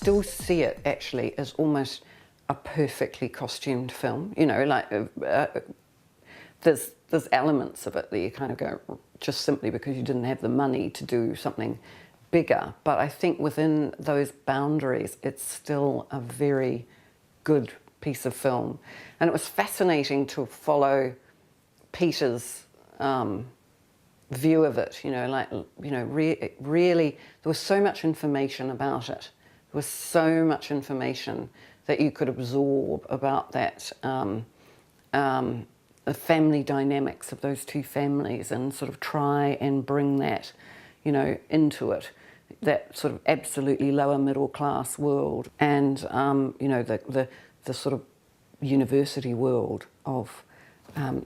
still see it actually as almost a perfectly costumed film. You know, like there's elements of it that you kind of go, just simply because you didn't have the money to do something bigger. But I think within those boundaries, it's still a very good piece of film. And it was fascinating to follow Peter's view of it, you know, like, you know, really, there was so much information about it. There was so much information that you could absorb about that, the family dynamics of those two families, and sort of try and bring that, you know, into it, that sort of absolutely lower middle class world, and you know, the sort of university world of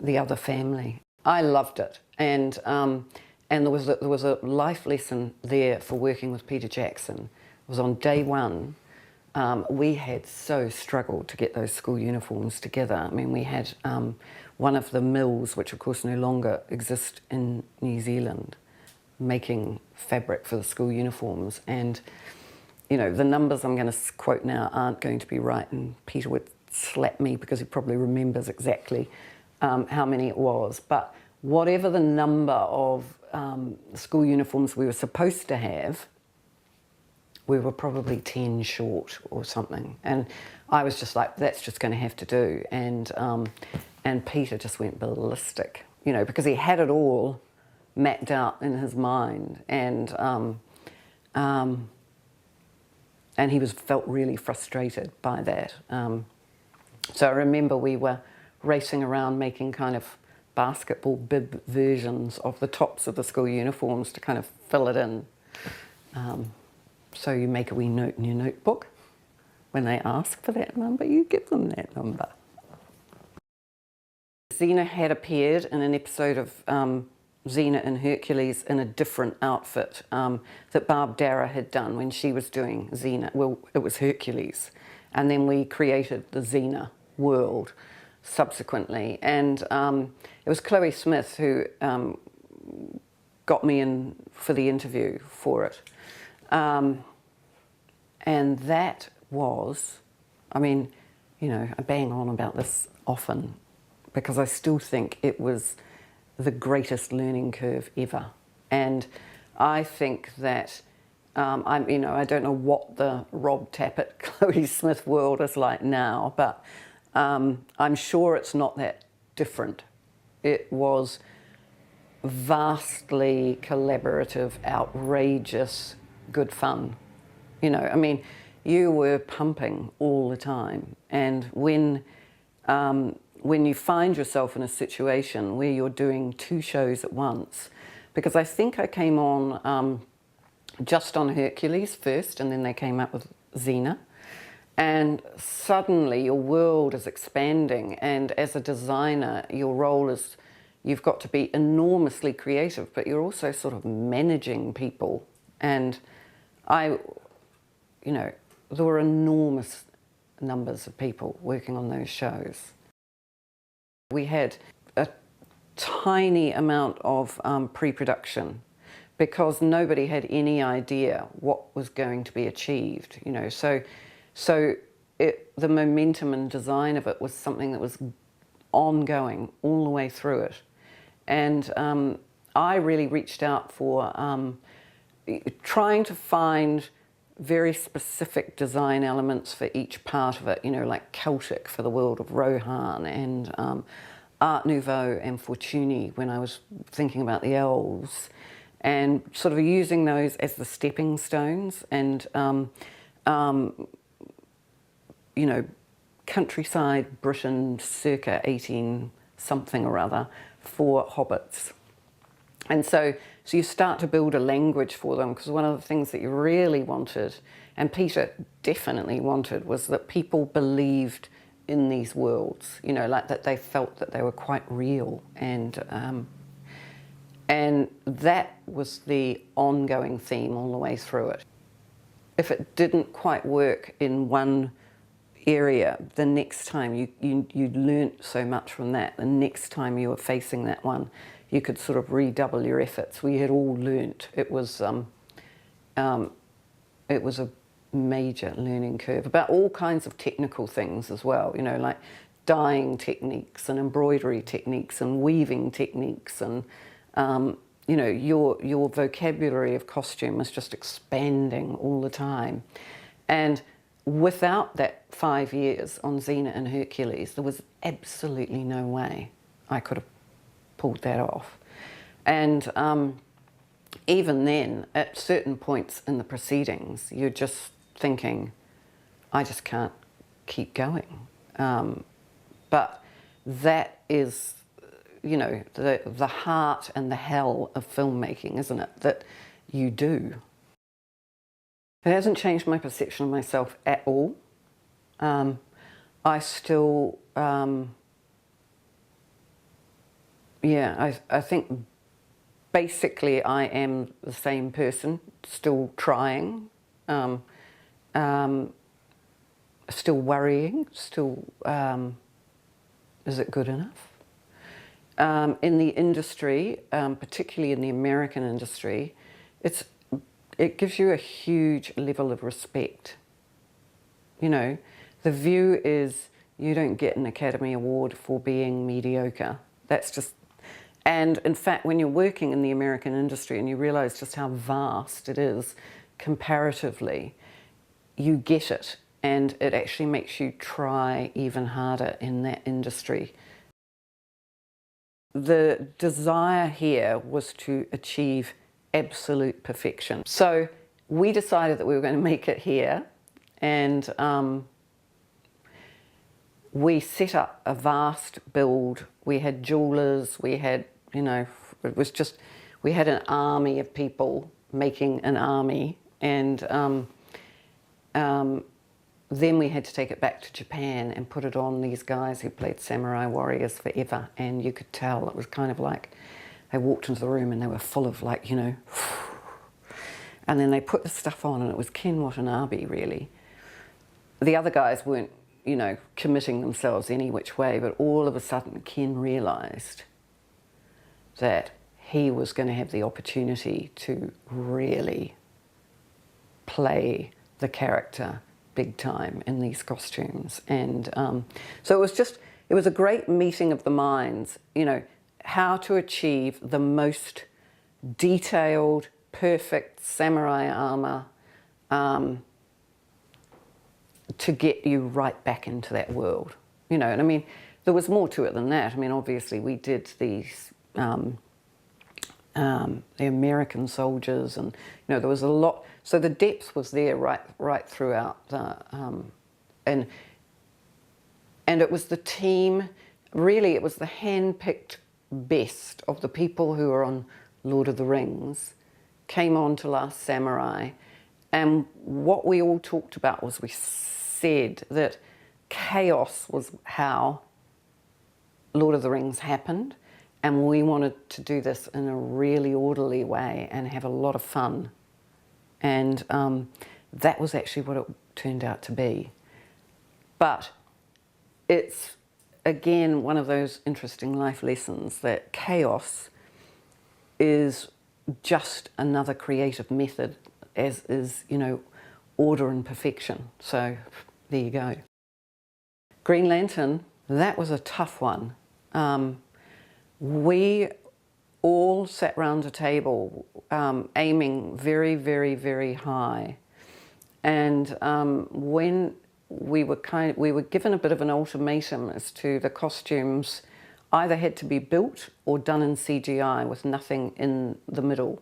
the other family. I loved it, and there was a life lesson there for working with Peter Jackson. It was on day one. We had so struggled to get those school uniforms together. I mean, we had one of the mills, which of course no longer exist in New Zealand, making fabric for the school uniforms. And, you know, the numbers I'm going to quote now aren't going to be right, and Peter would slap me because he probably remembers exactly how many it was. But whatever the number of school uniforms we were supposed to have, we were probably 10 short or something. And I was just like, that's just going to have to do. And Peter just went ballistic, you know, because he had it all mapped out in his mind, and he felt really frustrated by that. So I remember we were racing around making kind of basketball bib versions of the tops of the school uniforms to kind of fill it in. So you make a wee note in your notebook. When they ask for that number, you give them that number. Xena had appeared in an episode of Xena and Hercules in a different outfit that Barb Dara had done when she was doing Xena. Well, it was Hercules. And then we created the Xena world subsequently. And it was Chloe Smith who got me in for the interview for it. And that was, I mean, you know, I bang on about this often because I still think it was the greatest learning curve ever. And I think that, you know, I don't know what the Rob Tappert, Chloe Smith world is like now, but I'm sure it's not that different. It was vastly collaborative, outrageous, good fun. You know, I mean, you were pumping all the time. And when you find yourself in a situation where you're doing two shows at once, because I think I came on just on Hercules first, and then they came up with Xena. And suddenly your world is expanding, and as a designer, your role is, you've got to be enormously creative, but you're also sort of managing people. And you know, there were enormous numbers of people working on those shows. We had a tiny amount of pre-production because nobody had any idea what was going to be achieved, you know. So the momentum and design of it was something that was ongoing all the way through it. And I really reached out for trying to find very specific design elements for each part of it, you know, like Celtic for the world of Rohan, and Art Nouveau and Fortuny when I was thinking about the elves, and sort of using those as the stepping stones, and you know, countryside Britain circa 18 something or other for hobbits. And so you start to build a language for them, because one of the things that you really wanted, and Peter definitely wanted, was that people believed in these worlds, you know, like that they felt that they were quite real. And that was the ongoing theme all the way through it. If it didn't quite work in one area, the next time you learnt so much from that, the next time you were facing that one, you could sort of redouble your efforts. We had all learnt. It was a major learning curve about all kinds of technical things as well, you know, like dyeing techniques and embroidery techniques and weaving techniques, and you know, your vocabulary of costume is just expanding all the time. And without that 5 years on Xena and Hercules, there was absolutely no way I could have pulled that off. And even then, at certain points in the proceedings, you're just thinking, I just can't keep going. But that is, you know, the heart and the hell of filmmaking, isn't it? That you do. It hasn't changed my perception of myself at all. I still, yeah, I think basically I am the same person, still trying, still worrying, still, is it good enough? In the industry, particularly in the American industry, it gives you a huge level of respect. You know, the view is you don't get an Academy Award for being mediocre. That's just, and in fact, when you're working in the American industry and you realize just how vast it is comparatively, you get it, and it actually makes you try even harder in that industry. The desire here was to achieve absolute perfection. So we decided that we were going to make it here, and we set up a vast build. We had jewelers, we had, you know, it was just, we had an army of people making an army, and then we had to take it back to Japan and put it on these guys who played samurai warriors forever, and you could tell it was kind of like they walked into the room and they were full of, like, you know, and then they put the stuff on and it was Ken Watanabe, really. The other guys weren't, you know, committing themselves any which way, but all of a sudden Ken realised that he was going to have the opportunity to really play the character big time in these costumes. And so it was a great meeting of the minds, you know, how to achieve the most detailed, perfect samurai armour to get you right back into that world, you know. And I mean, there was more to it than that. I mean, obviously we did these the American soldiers, and, you know, there was a lot. So the depth was there right throughout, and it was the team. Really, it was the hand-picked best of the people who were on Lord of the Rings came on to Last Samurai, and what we all talked about was, we said that chaos was how Lord of the Rings happened, and we wanted to do this in a really orderly way and have a lot of fun. And that was actually what it turned out to be. But it's, again, one of those interesting life lessons that chaos is just another creative method, as is, you know, order and perfection. So there you go. Green Lantern, that was a tough one. We all sat round a table aiming very, very, very high. And when we were given a bit of an ultimatum as to the costumes either had to be built or done in CGI with nothing in the middle,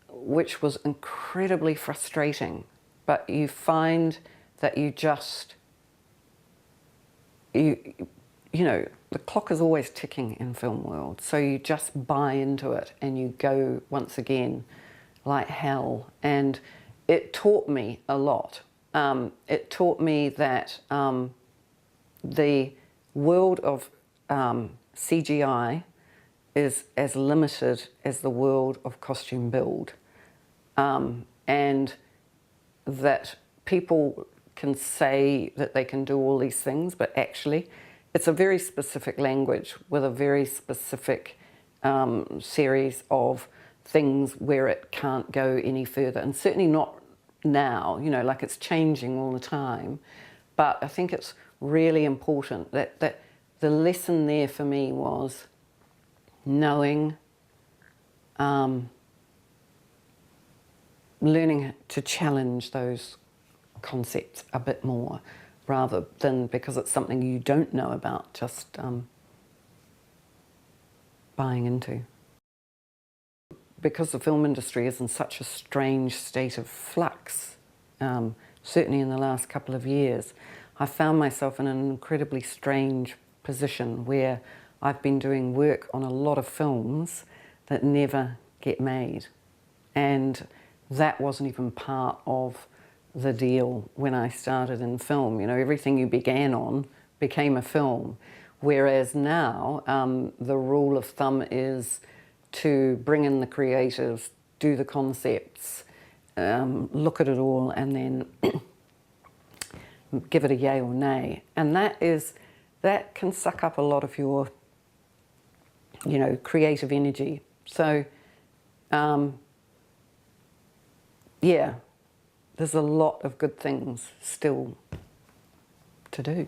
which was incredibly frustrating. But you find that you just, you know, the clock is always ticking in film world, so you just buy into it and you go once again like hell. And it taught me a lot. It taught me that the world of CGI is as limited as the world of costume build, and that people can say that they can do all these things, but actually it's a very specific language with a very specific series of things where it can't go any further, and certainly not now, you know, like it's changing all the time. But I think it's really important that the lesson there for me was knowing, learning to challenge those concepts a bit more, rather than because it's something you don't know about, just buying into. Because the film industry is in such a strange state of flux, certainly in the last couple of years, I found myself in an incredibly strange position where I've been doing work on a lot of films that never get made. And that wasn't even part of the deal when I started in film. You know, everything you began on became a film. Whereas now, the rule of thumb is to bring in the creatives, do the concepts, look at it all, and then give it a yay or nay. And that can suck up a lot of your, you know, creative energy. So, yeah, there's a lot of good things still to do.